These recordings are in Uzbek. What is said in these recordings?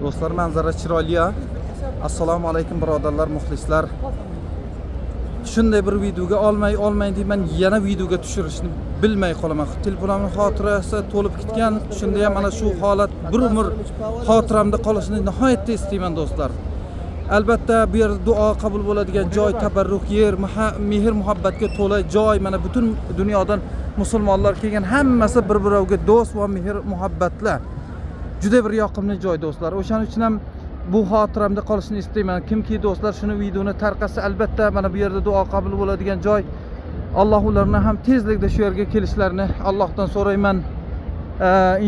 Do'stlar, manzara chiroyli. Assalomu alaykum birodarlar, muxlislar. Shunday bir videoga olmay deyman, yana videoga tushirishni bilmay qolaman. Telefonimning xotirasi to'lib ketgan. Shunda ham mana shu holat bir umr xotiramda qolishini nihoyatda istayman do'stlar. Albatta bu yer duo qabul bo'ladigan joy, tabarruk yer, mehr muhabbatga to'la joy. Mana butun dunyodan musulmonlar kelgan, hammasi bir-biriga do'st va mehr muhabbatlar. Juda bir yoqimli joy do'stlar. O'shaning uchun ham bu xotiramda qolishini istayman. Kimki do'stlar shuni videoni tarqatsa, albatta mana bu yerda duo qabul bo'ladigan joy. Alloh ularni ham tezlikda shu yerga kelishlarini Allohdan so'rayman.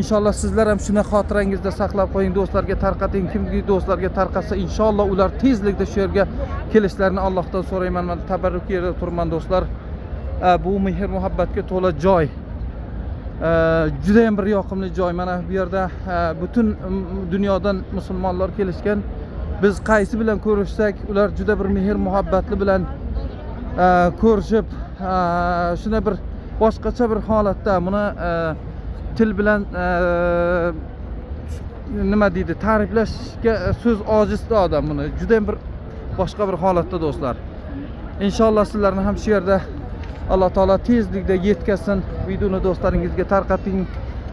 Inshaalloh sizlar ham shuni xotirangizda saqlab qo'ying, do'stlarga tarqating. Kimki do'stlarga tarqatsa, inshaalloh ular tezlikda shu yerga kelishlarini Allohdan so'rayman. Men tabarruk yerda turman do'stlar. Bu mehr muhabbatga to'la joy. Juda ham bir yoqimli joy. Mana bu yerda butun dunyodan musulmonlar kelishgan. Biz qaysi bilan ko'rishsak, ular juda bir mehr muhabbatli bilan ko'rishib, shuna bir boshqacha bir holatda buni til bilan nima deydi, ta'riflashga so'z ojizda odam buni. Juda ham bir boshqa bir holatda do'stlar. Inshaalloh sizlarni ham shu yerda Alloh taolo tezlikda yetkazsin. Videoni do'stlaringizga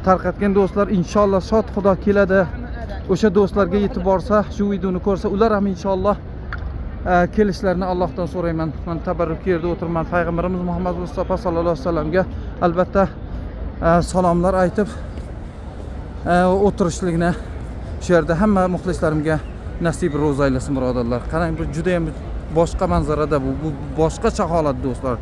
tarqatgan do'stlar inshaalloh shod xudo keladi. O'sha do'stlarga yetib borsa, shu videoni ko'rsa, ular ham inshaalloh kelishlarini Allohdan so'rayman. Men tabarruk yerda o'tirman. Payg'ambarimiz Muhammad Mustafa sallallohu alayhi vasallamga albatta salomlar aytib o'tirishligini shu yerda hamma muxlislarimga nasib ro'za aylasin birodarlar. Qarang, bu juda ham boshqa manzarada, bu boshqacha holat do'stlar.